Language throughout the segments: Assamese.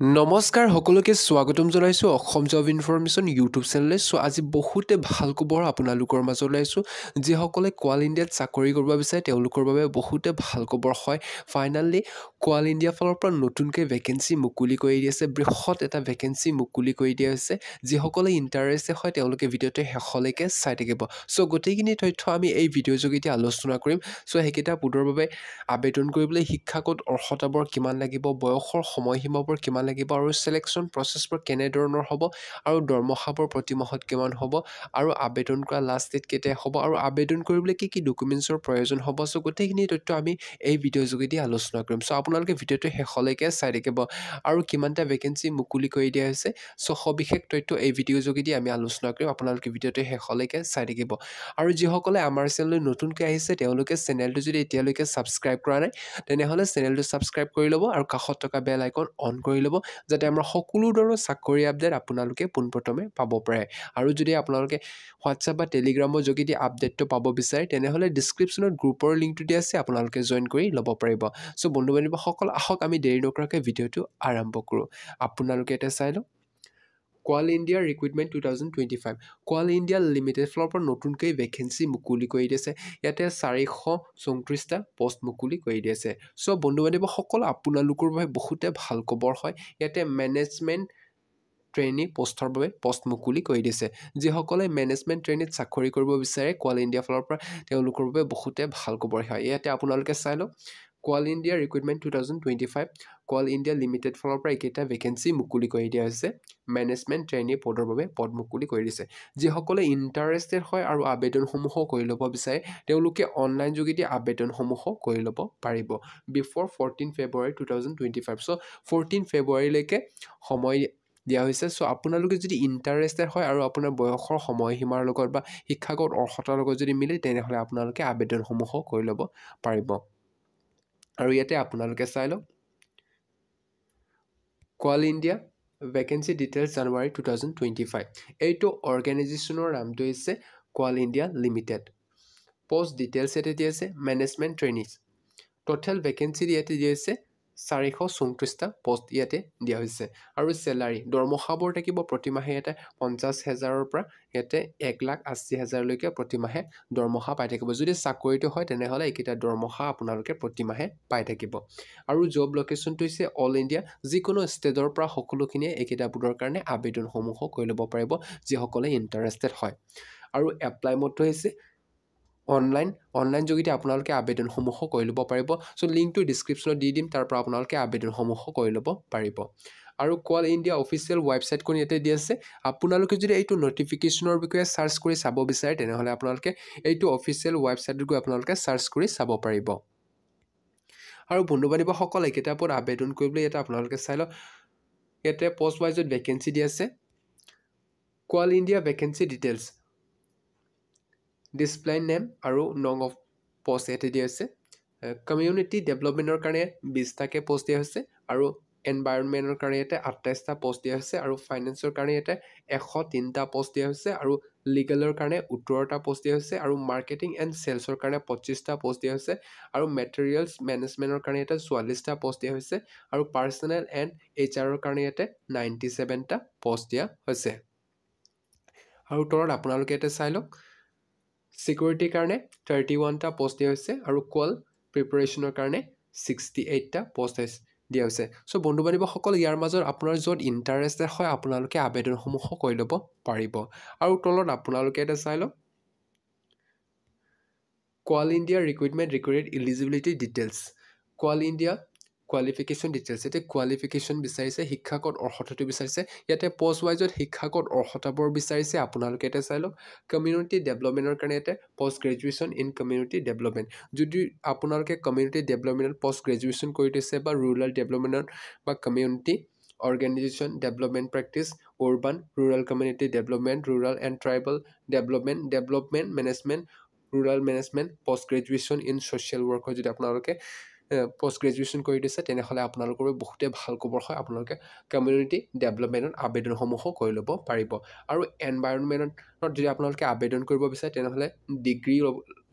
নমস্কাৰ সকলোকে স্বাগতম জনাইছোঁ অসম জব ইনফৰমেশ্যন ইউটিউব চেনেলে। আজি বহুতে ভাল খবৰ আপোনালোকৰ মাজলৈ আছোঁ। যিসকলে কোৱাল ইণ্ডিয়াত চাকৰি কৰিব বিচাৰে তেওঁলোকৰ বাবে বহুতে ভাল খবৰ হয়। ফাইনেলি কোৱাল ইণ্ডিয়া ফালৰ পৰা নতুনকৈ ভেকেঞ্চি মুকলি কৰি দিছে। বৃহৎ এটা ভেকেঞ্চি মুকলি কৰি দিয়া হৈছে। যিসকলে ইণ্টাৰেষ্টেড হয় তেওঁলোকে ভিডিঅ'টো শেষলৈকে চাই থাকিব। গোটেইখিনি তথ্য আমি এই ভিডিঅ'ৰ যোগেদি আলোচনা কৰিম। সেইকেইটা পদৰ বাবে আবেদন কৰিবলৈ শিক্ষাগত অৰ্হতাবোৰ কিমান লাগিব, বয়সৰ সময়সীমাবোৰ কিমান লাগিব, আৰু সিলেকশ্যন প্ৰচেছবোৰ কেনেধৰণৰ হ'ব, আৰু দৰমহাবোৰ প্ৰতি মাহত কিমান হ'ব, আৰু আবেদন কৰা লাষ্ট ডেট কেতিয়া হ'ব, আৰু আবেদন কৰিবলৈ কি কি ডকুমেণ্টছৰ প্ৰয়োজন হ'ব। গোটেইখিনি তথ্য আমি এই ভিডিঅ'ৰ যোগেদি আলোচনা কৰিম। আপোনালোকে ভিডিঅ'টো শেষলৈকে চাই থাকিব। আৰু কিমানটা ভেকেঞ্চি মুকলি কৰি দিয়া হৈছে সবিশেষ তথ্য এই ভিডিঅ'ৰ যোগেদি আমি আলোচনা কৰিম। আপোনালোকে ভিডিঅ'টো শেষলৈকে চাই থাকিব। আৰু যিসকলে আমাৰ চেনেললৈ নতুনকৈ আহিছে তেওঁলোকে চেনেলটো যদি এতিয়ালৈকে ছাবস্ক্ৰাইব কৰা নাই তেনেহ'লে চেনেলটো ছাবস্ক্ৰাইব কৰি ল'ব আৰু কাষত থকা বেল আইকন অন কৰি ল'ব, যাতে আমাৰ সকলো ধৰণৰ চাকৰি আপডেট আপোনালোকে পোনপ্ৰথমে পাব পাৰে। আৰু যদি আপোনালোকে হোৱাটছআপ বা টেলিগ্ৰামৰ যোগেদি আপডেটটো পাব বিচাৰে তেনেহ'লে ডিছক্ৰিপশ্যনত গ্ৰুপৰ লিংকটো দিয়া আছে, আপোনালোকে জইন কৰি ল'ব পাৰিব। বন্ধু বান্ধৱীসকল, আহক আমি দেৰি নকৰাকৈ ভিডিঅ'টো আৰম্ভ কৰোঁ। আপোনালোকে এতিয়া চাই লওক Coal India recruitment 2025। কোৱাল India limited ফালৰ পৰা নতুনকৈ ভেকেঞ্চি মুকলি কৰি দিছে। ইয়াতে 434টা পষ্ট মুকলি কৰি দিছে। বন্ধু বান্ধৱীসকল, আপোনালোকৰ বাবে বহুতে ভাল খবৰ হয়। ইয়াতে মেনেজমেণ্ট ট্ৰেইনী পষ্টৰ বাবে পষ্ট মুকলি কৰি দিছে। যিসকলে মেনেজমেণ্ট ট্ৰেইনীত চাকৰি কৰিব বিচাৰে কোৱাল ইণ্ডিয়া ফালৰ পৰা তেওঁলোকৰ বাবে বহুতে ভাল খবৰ হয়। ইয়াতে আপোনালোকে চাই লওক Coal India recruitment 2025। কোৱাল India limited ফালৰ পৰা এইকেইটা ভেকেঞ্চি মুকলি কৰি দিয়া হৈছে। মেনেজমেণ্ট ট্ৰেইনী পদৰ বাবে পদ মুকলি কৰি দিছে। যিসকলে ইণ্টাৰেষ্টেড হয় আৰু আবেদনসমূহো কৰি ল'ব বিচাৰে তেওঁলোকে অনলাইন যোগেদি আবেদনসমূহো কৰি ল'ব পাৰিব বিফৰ 14 ফেব্ৰুৱাৰী 2025। 14 ফেব্ৰুৱাৰীলৈকে সময় দিয়া হৈছে। আপোনালোকে যদি ইণ্টাৰেষ্টেড হয় আৰু আপোনাৰ বয়সৰ সময়সীমাৰ লগত বা শিক্ষাগত অৰ্হতাৰ লগত যদি মিলে তেনেহ'লে আপোনালোকে আবেদনসমূহো কৰি ল'ব পাৰিব। আৰু ইয়াতে আপোনালোকে চাই লওক কোৱাল ইণ্ডিয়া ভেকেঞ্চি ডিটেইলছ জানুৱাৰী 2025। এইটো অৰ্গেনাইজেশ্যনৰ নামটো হৈছে কোৱাল ইণ্ডিয়া লিমিটেড। পষ্ট ডিটেইলছ ইয়াতে দিয়া আছে মেনেজমেণ্ট ট্ৰেইনিজ। টোটেল ভেকেঞ্চি ইয়াতে দিয়া আছে 434টা পষ্ট ইয়াতে দিয়া হৈছে। আৰু চেলাৰী দৰমহাবোৰ থাকিব প্ৰতিমাহে ইয়াতে 50,000ৰ পৰা ইয়াতে 1,80,000লৈকে প্ৰতিমাহে দৰমহা পাই থাকিব। যদি চাকৰিটো হয় তেনেহ'লে এইকেইটা দৰমহা আপোনালোকে প্ৰতিমাহে পাই থাকিব। আৰু জব লোকেশ্যনটো হৈছে অল ইণ্ডিয়া। যিকোনো ষ্টেটৰ পৰা সকলোখিনিয়ে এইকেইটা পদৰ কাৰণে আবেদনসমূহো কৰি ল'ব পাৰিব যিসকলে ইণ্টাৰেষ্টেড হয়। আৰু এপ্লাই মোডটো হৈছে অনলাইন যোগেদি আপোনালোকে আবেদনসমূহো কৰি ল'ব পাৰিব। লিংকটো ডিছক্ৰিপশ্যনত দি দিম, তাৰ পৰা আপোনালোকে আবেদনসমূহো কৰি ল'ব পাৰিব। আৰু কোৱাল ইণ্ডিয়া অফিচিয়েল ৱেবছাইটখন ইয়াতে দি আছে। আপোনালোকে যদি এইটো নটিফিকেশ্যনৰ বিষয়ে ছাৰ্চ কৰি চাব বিচাৰে তেনেহ'লে আপোনালোকে এইটো অফিচিয়েল ৱেবছাইটত গৈ আপোনালোকে ছাৰ্চ কৰি চাব পাৰিব। আৰু বন্ধু বান্ধৱীসকল, এইকেইটা পদ আবেদন কৰিবলৈ ইয়াতে আপোনালোকে চাই লওক ইয়াতে পষ্ট ৱাইজত ভেকেঞ্চি দি আছে। Coal India vacancy details, display name আৰু নং অফ পষ্ট ইয়াতে দিয়া আছে। কমিউনিটি ডেভেলপমেণ্টৰ কাৰণে 20টাকৈ পষ্ট দিয়া হৈছে, আৰু এনভাইৰনমেণ্টৰ কাৰণে ইয়াতে 28টা পষ্ট দিয়া হৈছে, আৰু ফাইনেন্সৰ কাৰণে ইয়াতে 103টা পষ্ট দিয়া হৈছে, আৰু লিগেলৰ কাৰণে 17টা পষ্ট দিয়া হৈছে, আৰু মাৰ্কেটিং এণ্ড চেলছৰ কাৰণে 25টা পষ্ট দিয়া হৈছে, আৰু মেটেৰিয়েলছ মেনেজমেণ্টৰ কাৰণে ইয়াতে 44টা পষ্ট দিয়া হৈছে, আৰু পাৰ্চনেল এণ্ড HR কাৰণে ইয়াতে 97টা পষ্ট দিয়া হৈছে। আৰু তলত আপোনালোকে ইয়াতে চাই লওক ছিকিউৰিটিৰ কাৰণে 31টা পষ্ট দিয়া হৈছে, আৰু কোৱাল প্ৰিপাৰেশ্যনৰ কাৰণে 68টা পষ্ট দিয়া হৈছে। বন্ধু বান্ধৱীসকল, ইয়াৰ মাজত আপোনাৰ য'ত ইণ্টাৰেষ্টেড হয় আপোনালোকে আবেদনসমূহো কৰি ল'ব পাৰিব। আৰু তলত আপোনালোকে এটা চাই লওক Coal India recruitment eligibility details. Coal India qualification details. ইয়াতে কোৱালিফিকেশ্যন বিচাৰিছে, শিক্ষাগত অৰ্হতাটো বিচাৰিছে। ইয়াতে পষ্ট ৱাইজত শিক্ষাগত অৰ্হতাবোৰ বিচাৰিছে। আপোনালোকে ইয়াতে চাই লওক কমিউনিটি ডেভেলপমেণ্টৰ কাৰণে ইয়াতে post graduation in community development. যদি আপোনালোকে কমিউনিটি ডেভেলপমেণ্টত পষ্ট গ্ৰেজুৱেশ্যন কৰি থৈছে বা ৰুৰেল ডেভেলপমেণ্টত বা community organisation development practice, urban rural community development, rural and tribal development management, rural management, post graduation in social ৱৰ্কৰ যদি আপোনালোকে পোষ্ট গ্ৰেজুৱেশ্যন কৰি দিছে তেনেহ'লে আপোনালোকৰ বহুতে ভাল খবৰ হয় আপোনালোকে কমিউনিটি ডেভেলপমেণ্টত আবেদনসমূহো কৰি ল'ব পাৰিব আৰু এনভাইৰনমেণ্টত যদি আপোনালোকে আবেদন কৰিব বিচাৰে তেনেহ'লে ডিগ্ৰী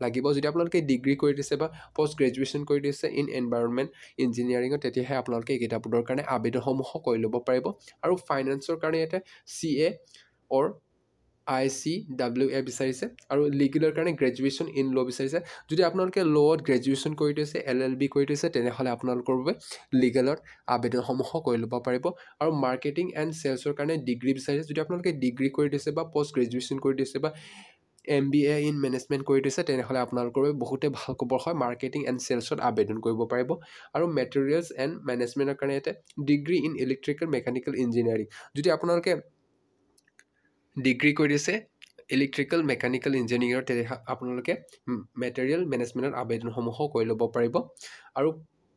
লাগিব যদি আপোনালোকে ডিগ্ৰী কৰি দিছে বা পোষ্ট গ্ৰেজুৱেশ্যন কৰি দিছে ইন এনভাইৰনমেণ্ট ইঞ্জিনিয়াৰিঙত তেতিয়াহে আপোনালোকে এইকেইটা পদৰ কাৰণে আবেদনসমূহো কৰি ল'ব পাৰিব আৰু ফাইনেন্সৰ কাৰণে ইয়াতে CA অৰ ICWA বিচাৰিছে আৰু লিগেলৰ কাৰণে গ্ৰেজুৱেশ্যন ইন ল' বিচাৰিছে যদি আপোনালোকে ল'ত গ্ৰেজুৱেশ্যন কৰি দিছে LLB কৰি দিছে তেনেহ'লে আপোনালোকৰ বাবে লিগেলত আবেদনসমূহো কৰি ল'ব পাৰিব আৰু মাৰ্কেটিং এণ্ড চেলছৰ কাৰণে ডিগ্ৰী বিচাৰিছে যদি আপোনালোকে ডিগ্ৰী কৰি দিছে বা পোষ্ট গ্ৰেজুৱেশ্যন কৰি দিছে বা MBA ইন মেনেজমেণ্ট কৰি দিছে তেনেহ'লে আপোনালোকৰ বাবে বহুতে ভাল খবৰ হয় মাৰ্কেটিং এণ্ড চেলছত আবেদন কৰিব পাৰিব আৰু মেটেৰিয়েলছ এণ্ড মেনেজমেণ্টৰ কাৰণে ইয়াতে degree in electrical mechanical engineering যদি আপোনালোকে ডিগ্ৰী কৰি দিছে ইলেক্ট্ৰিকেল মেকানিকেল ইঞ্জিনিয়াৰ তেতিয়া আপোনালোকে মেটেৰিয়েল মেনেজমেণ্টত আবেদনসমূহো কৰি ল'ব পাৰিব আৰু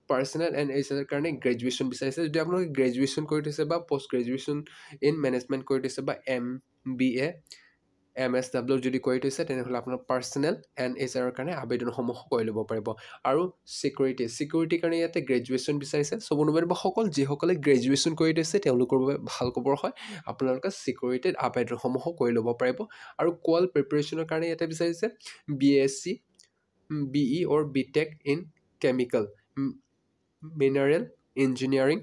পাৰ্চনেল এণ্ড এইচৰ কাৰণে গ্ৰেজুৱেশ্যন বিচাৰিছে যদি আপোনালোকে গ্ৰেজুৱেশ্যন কৰি দিছে বা পোষ্ট গ্ৰেজুৱেশ্যন ইন মেনেজমেণ্ট কৰি দিছে বা MBA MSW যদি কৰি থৈছে তেনেহ'লে আপোনাৰ পাৰ্চনেল এণ্ড এইচৰ কাৰণে আবেদনসমূহ কৰি ল'ব পাৰিব আৰু চিকিউৰিটিৰ কাৰণে ইয়াতে গ্ৰেজুৱেশ্যন বিচাৰিছে চ' বন্ধুবান্ধৱসকল যিসকলে গ্ৰেজুৱেশ্যন কৰি দিছে তেওঁলোকৰ বাবে ভাল খবৰ হয় আপোনালোকে চিকিউৰিটিত আবেদনসমূহো কৰি ল'ব পাৰিব আৰু কোৱাল প্ৰিপেৰেশ্যনৰ কাৰণে ইয়াতে বিচাৰিছে BSc BE or BTech in chemical mineral engineering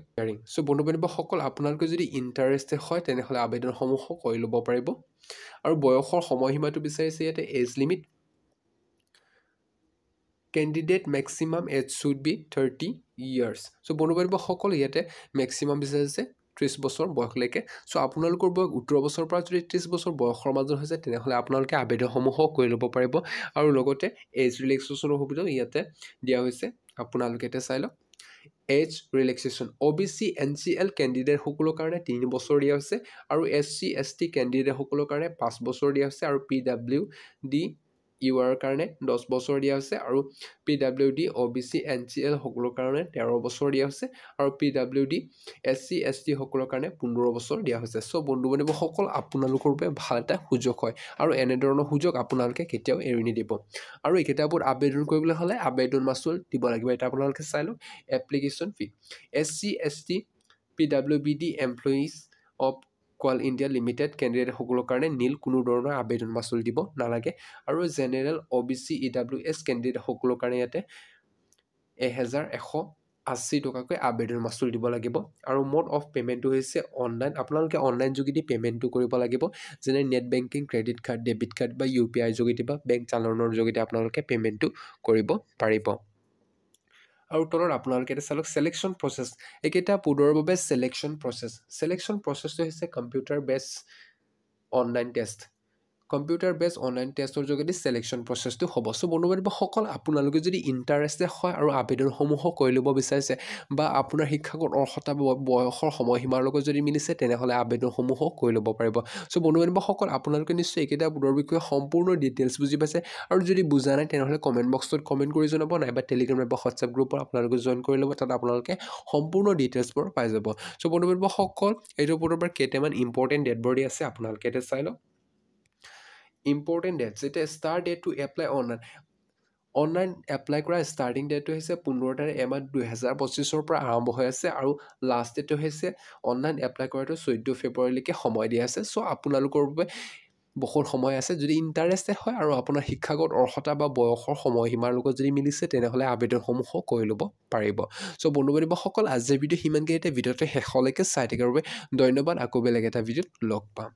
so' বন্ধুবান্ধৱসকল আপোনালোকে যদি ইণ্টাৰেষ্টেড হয় তেনেহ'লে আবেদনসমূহো কৰি ল'ব পাৰিব আৰু বয়সৰ সময়সীমাটো বিচাৰিছে ইয়াতে age limit candidate maximum age should be 30 years so' বন্ধুবান্ধৱসকল ইয়াতে মেক্সিমাম বিচাৰিছে 30 বছৰ বয়সলৈকে চ' আপোনালোকৰ বয়স 18 বছৰৰ পৰা যদি 30 বছৰ বয়সৰ মাজত হৈছে তেনেহ'লে আপোনালোকে আবেদনসমূহো কৰি ল'ব পাৰিব আৰু লগতে এজ ৰিলেক্সেশ্যনৰ সুবিধাও ইয়াতে দিয়া হৈছে আপোনালোকে এতিয়া চাই লওক এজ ৰিলেক্সেশ্যন OBC NCL কেণ্ডিডেটসকলৰ কাৰণে 3 বছৰ দিয়া হৈছে আৰু SC ST কেণ্ডিডেটসকলৰ কাৰণে 5 বছৰ দিয়া হৈছে আৰু PWD UR কাৰণে 10 বছৰ দিয়া হৈছে আৰু PWD OBC NCL সকলৰ কাৰণে 13 বছৰ দিয়া হৈছে আৰু PWD SC ST সকলৰ কাৰণে 15 বছৰ দিয়া হৈছে চ' বন্ধুবান্ধৱসকল আপোনালোকৰ বাবে ভাল এটা সুযোগ হয় আৰু এনেধৰণৰ সুযোগ আপোনালোকে কেতিয়াও এৰি নিদিব আৰু এই কিতাপত আবেদন কৰিবলৈ হ'লে আবেদন মাচুল দিব লাগিব এটা আপোনালোকে চাই লওক application fee SC ST PWD employees of Coal India limited কেণ্ডিডেটসকলৰ কাৰণে নীল কোনো ধৰণৰ আবেদন মাচুল দিব নালাগে আৰু জেনেৰেল OBC EWS কেণ্ডিডেটসকলৰ কাৰণে ইয়াতে 1180 টকাকৈ আবেদন মাচুল দিব লাগিব আৰু মোড অফ পে'মেণ্টটো হৈছে অনলাইন আপোনালোকে অনলাইন যোগেদি পে'মেণ্টটো কৰিব লাগিব যেনে net banking credit card debit card বা UPI যোগেদি বা বেংক চালানৰ যোগেদি আপোনালোকে পে'মেণ্টটো কৰিব পাৰিব আৰু তলত আপোনালোকে এটা চালক সিলেকশ্যন প্ৰসেস এইকেইটা পদৰ বাবে সিলেকশ্যন প্ৰসেসটো হৈছে computer base online test computer base online টেষ্টৰ যোগেদি সিলেকশ্যন প্ৰসেসটো হ'ব চ' বন্ধুবান্ধৱসকল আপোনালোকে যদি ইণ্টাৰেষ্টেড হয় আৰু আবেদনসমূহ কৰি ল'ব বিচাৰিছে বা আপোনাৰ শিক্ষাগত অৰ্হতা বয়সৰ সময়সীমাৰ লগত যদি মিলিছে তেনেহ'লে আবেদনসমূহ কৰি ল'ব পাৰিব চ' বন্ধুবান্ধৱসকল আপোনালোকে নিশ্চয় এইকেইটা পদৰ বিষয়ে সম্পূৰ্ণ ডিটেইলছ বুজি পাইছে আৰু যদি বুজা নাই তেনেহ'লে কমেণ্ট বক্সত কমেণ্ট কৰি জনাব নাইবা টেলিগ্ৰাম বা হোৱাটছএপ গ্ৰুপত আপোনালোকে জইন কৰি ল'ব তাত আপোনালোকে সম্পূৰ্ণ ডিটেইলছবোৰ পাই যাব চ' বন্ধুবান্ধৱসকল এইটো পদৰ পৰা কেইটামান ইম্পৰ্টেণ্ট ডেটবোৰ দি আছে আপোনালোকে এতিয়া চাই লওক ইম্পৰ্টেণ্ট ডেটছ এতিয়া start date to apply online apply কৰা ষ্টাৰ্টিং ডেটটো হৈছে 15 তাৰিখ এমাহ 2025 পৰা আৰম্ভ হৈ আছে আৰু লাষ্ট ডেটটো হৈছে অনলাইন এপ্লাই কৰাটো 14 ফেব্ৰুৱাৰীলৈকে সময় দিয়া আছে চ' আপোনালোকৰ বাবে বহুত সময় আছে যদি ইণ্টাৰেষ্টেড হয় আৰু আপোনাৰ শিক্ষাগত অৰ্হতা বা বয়সৰ সময়সীমাৰ লগত যদি মিলিছে তেনেহ'লে আবেদনসমূহ কৰি ল'ব পাৰিব চ' বন্ধুবান্ধৱসকল আজিৰ ভিডিঅ' সিমানকেইটা ভিডিঅ'টো শেষলৈকে চাই থকাৰ বাবে ধন্যবাদ আকৌ বেলেগ এটা ভিডিঅ'ত লগ পাম